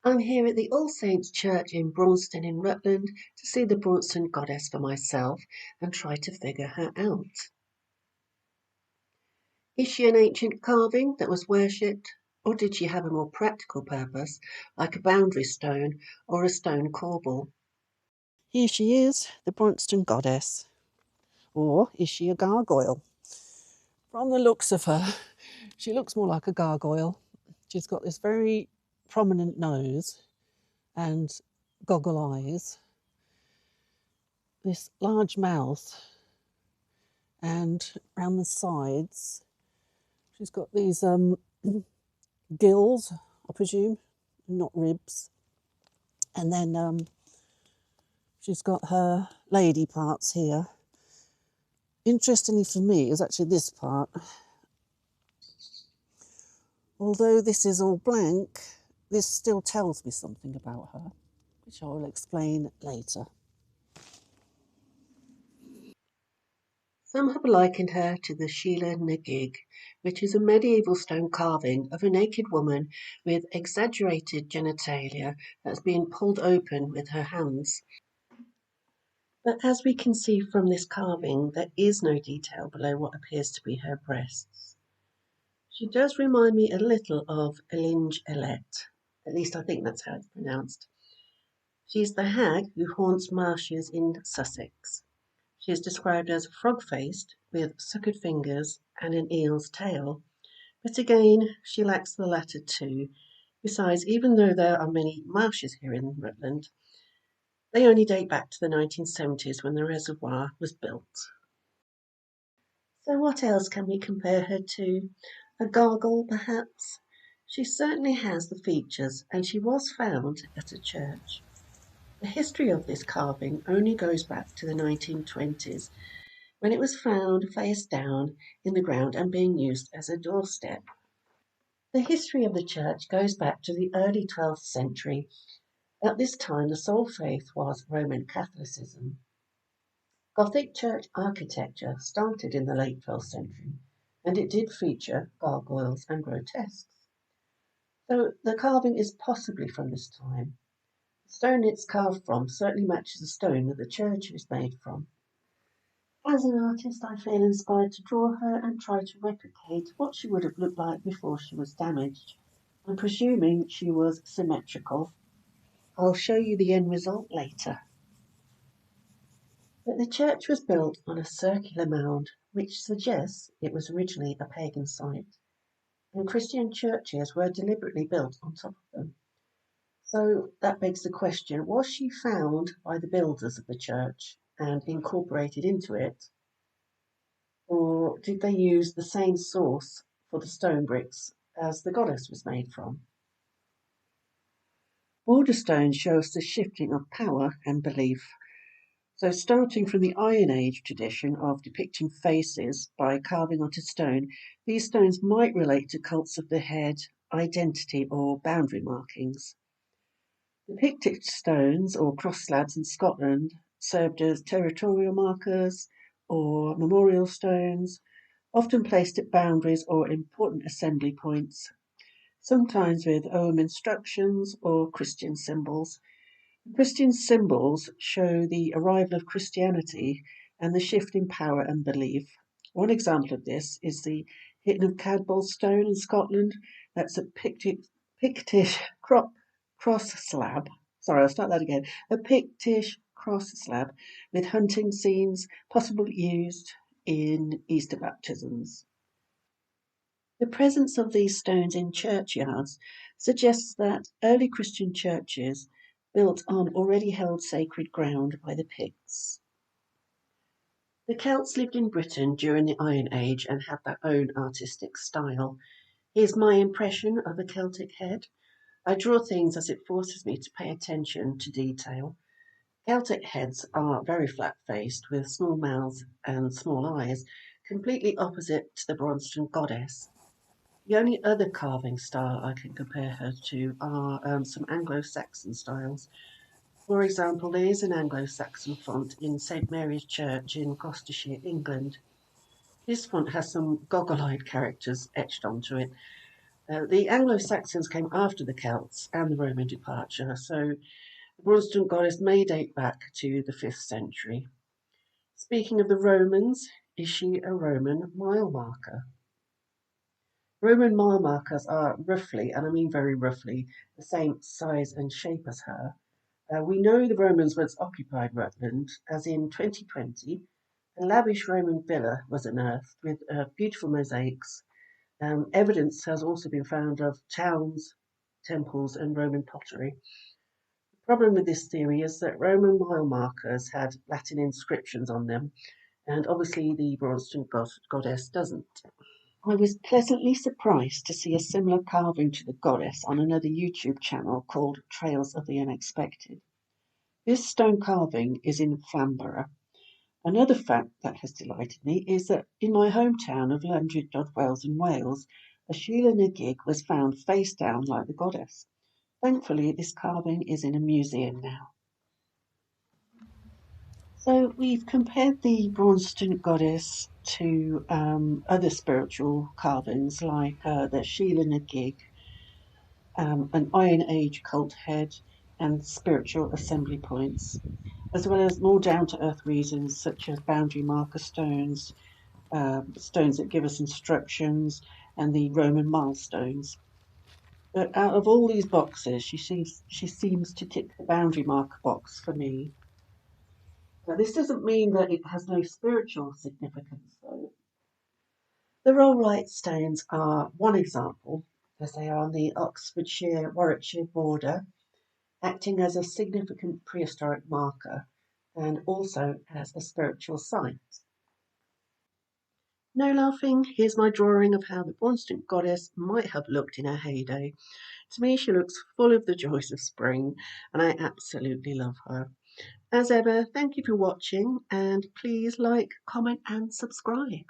I'm here at the All Saints Church in Braunston in Rutland to see the Braunston Goddess for myself and try to figure her out. Is she an ancient carving that was worshipped, or did she have a more practical purpose, like a boundary stone or a stone corbel? Here she is, the Braunston Goddess. Or is she a gargoyle? From the looks of her, she looks more like a gargoyle. She's got this very prominent nose and goggle eyes, this large mouth, and around the sides, she's got these gills, I presume, not ribs. And then she's got her lady parts here. Interestingly for me is actually this part. Although this is all blank, this still tells me something about her, which I will explain later. Some have likened her to the Sheila na gig, which is a medieval stone carving of a naked woman with exaggerated genitalia that's being pulled open with her hands. But as we can see from this carving, there is no detail below what appears to be her breasts. She does remind me a little of Elinge Elette, at least I think that's how it's pronounced. She's the hag who haunts marshes in Sussex. She is described as frog-faced, with suckered fingers and an eel's tail, but again, she lacks the latter two. Besides, even though there are many marshes here in Rutland, they only date back to the 1970s when the reservoir was built. So what else can we compare her to? A gargoyle, perhaps? She certainly has the features, and she was found at a church. The history of this carving only goes back to the 1920s, when it was found face down in the ground and being used as a doorstep. The history of the church goes back to the early 12th century. At this time, the sole faith was Roman Catholicism. Gothic church architecture started in the late 12th century, and it did feature gargoyles and grotesques. So the carving is possibly from this time. The stone it's carved from certainly matches the stone that the church is made from. As an artist, I feel inspired to draw her and try to replicate what she would have looked like before she was damaged. I'm presuming she was symmetrical. I'll show you the end result later. But the church was built on a circular mound, which suggests it was originally a pagan site, and Christian churches were deliberately built on top of them. So that begs the question, was she found by the builders of the church and incorporated into it? Or did they use the same source for the stone bricks as the goddess was made from? Border stones show us the shifting of power and belief. So starting from the Iron Age tradition of depicting faces by carving onto stone, these stones might relate to cults of the head, identity or boundary markings. The Pictic stones or cross slabs in Scotland served as territorial markers or memorial stones, often placed at boundaries or important assembly points, sometimes with Ogham instructions or Christian symbols. Christian symbols show the arrival of Christianity and the shift in power and belief. One example of this is the Hitton of Cadboll stone in Scotland. That's a Pictish cross slab. Sorry, I'll start that again. A Pictish cross slab with hunting scenes, possibly used in Easter baptisms. The presence of these stones in churchyards suggests that early Christian churches built on already held sacred ground by the Picts. The Celts lived in Britain during the Iron Age and had their own artistic style. Here's my impression of a Celtic head. I draw things as it forces me to pay attention to detail. Celtic heads are very flat-faced with small mouths and small eyes, completely opposite to the Braunston Goddess. The only other carving style I can compare her to are some Anglo-Saxon styles. For example, there is an Anglo-Saxon font in St Mary's Church in Gloucestershire, England. This font has some goggle-eyed characters etched onto it. The Anglo-Saxons came after the Celts and the Roman departure, so the Braunston Goddess may date back to the 5th century. Speaking of the Romans, is she a Roman mile marker? Roman mile markers are roughly, and I mean very roughly, the same size and shape as her. We know the Romans once occupied Rutland, as in 2020, a lavish Roman villa was unearthed with beautiful mosaics. Evidence has also been found of towns, temples, and Roman pottery. The problem with this theory is that Roman mile markers had Latin inscriptions on them, and obviously the Braunston Goddess doesn't. I was pleasantly surprised to see a similar carving to the goddess on another YouTube channel called Trails of the Unexpected. This stone carving is in Flamborough. Another fact that has delighted me is that in my hometown of Llandrindod, in Wales, a Sheila na gig was found face down like the goddess. Thankfully, this carving is in a museum now. So we've compared the Braunston Goddess to other spiritual carvings like the Sheila na gig, an Iron Age cult head, and spiritual assembly points, as well as more down-to-earth reasons such as boundary marker stones, stones that give us instructions, and the Roman milestones. But out of all these boxes, she seems to tick the boundary marker box for me. Now, this doesn't mean that it has no spiritual significance, though. The rollite stones are one example, as they are on the Oxfordshire-Warwickshire border, acting as a significant prehistoric marker and also as a spiritual site. No laughing, here's my drawing of how the Braunston Goddess might have looked in her heyday. To me, she looks full of the joys of spring, and I absolutely love her. As ever, thank you for watching, and please like, comment, and subscribe.